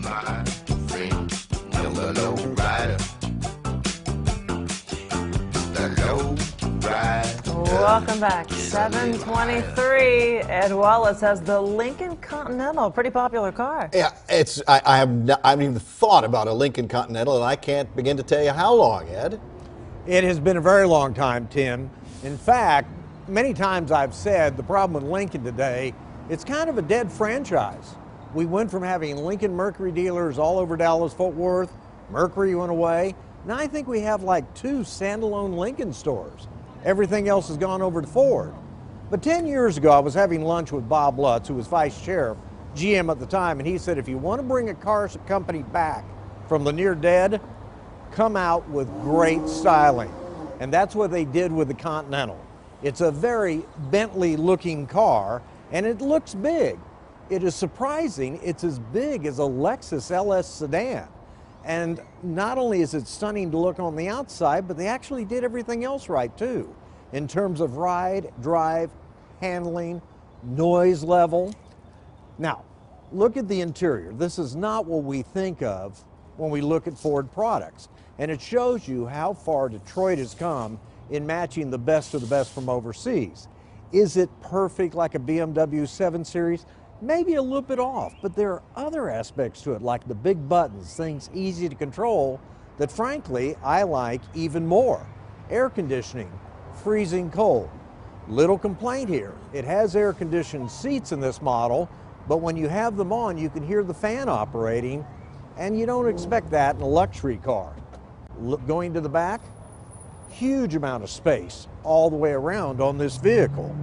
my friend, the low rider. The low rider. Welcome back. 7:23. Ed Wallace has the Lincoln Continental, pretty popular car. Yeah, I haven't even thought about a Lincoln Continental, and I can't begin to tell you how long, Ed. It has been a very long time, Tim. In fact, many times I've said the problem with Lincoln today, it's kind of a dead franchise. We went from having Lincoln Mercury dealers all over Dallas-Fort Worth. Mercury went away. Now I think we have like 2 standalone Lincoln stores. Everything else has gone over to Ford. But 10 years ago, I was having lunch with Bob Lutz, who was vice chair, GM at the time, and he said, if you want to bring a car company back from the near dead, come out with great styling. And that's what they did with the Continental. It's a very Bentley-looking car, and it looks big. It is surprising it's as big as a Lexus LS sedan. And not only is it stunning to look on the outside, but they actually did everything else right too, in terms of ride, drive, handling, noise level. Now, look at the interior. This is not what we think of when we look at Ford products. And it shows you how far Detroit has come in matching the best of the best from overseas. Is it perfect like a BMW 7 Series? Maybe a little bit off, but there are other aspects to it, like the big buttons, things easy to control, that frankly I like even more. Air conditioning, freezing cold. Little complaint here. It has air-conditioned seats in this model, but when you have them on, you can hear the fan operating, and you don't expect that in a luxury car. Going to the back, huge amount of space all the way around on this vehicle.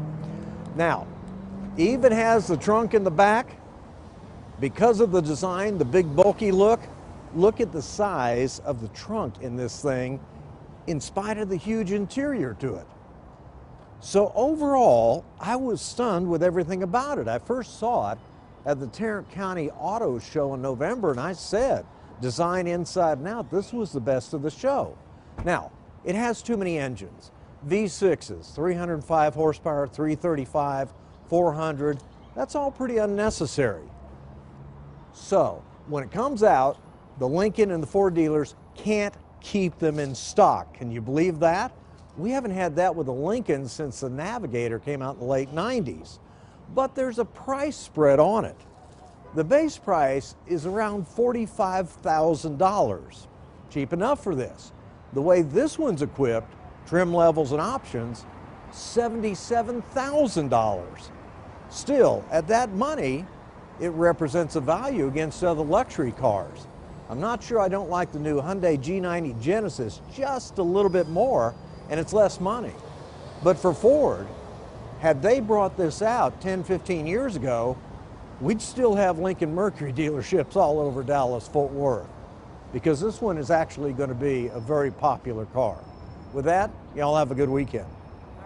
Now, even has the trunk in the back. Because of the design, the big bulky look, look at the size of the trunk in this thing in spite of the huge interior to it. So overall, I was stunned with everything about it. I first saw it at the Tarrant County Auto Show in November, and I said, design inside and out, this was the best of the show. Now, it has too many engines. V6s, 305 horsepower, 335, 400, that's all pretty unnecessary. So, when it comes out, the Lincoln and the Ford dealers can't keep them in stock. Can you believe that? We haven't had that with the Lincoln since the Navigator came out in the late 90s. But there's a price spread on it. The base price is around $45,000. Cheap enough for this. The way this one's equipped, trim levels and options, $77,000. Still, at that money, it represents a value against other luxury cars. I'm not sure I don't like the new Hyundai G90 Genesis just a little bit more, and it's less money. But for Ford, had they brought this out 10, 15 years ago, we'd still have Lincoln Mercury dealerships all over Dallas-Fort Worth, because this one is actually going to be a very popular car. With that, y'all have a good weekend.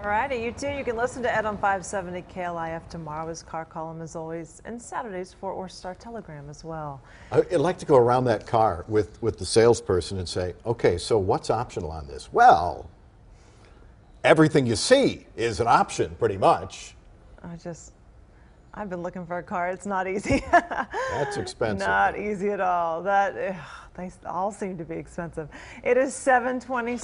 All righty, you too. You can listen to Ed on 570 KLIF tomorrow, his car column as always, and Saturday's Fort Worth Star Telegram as well. I'd like to go around that car with the salesperson and say, okay, so what's optional on this? Well, everything you see is an option, pretty much. I've been looking for a car. It's not easy. That's expensive. Not easy at all. They all seem to be expensive. It is 7:26.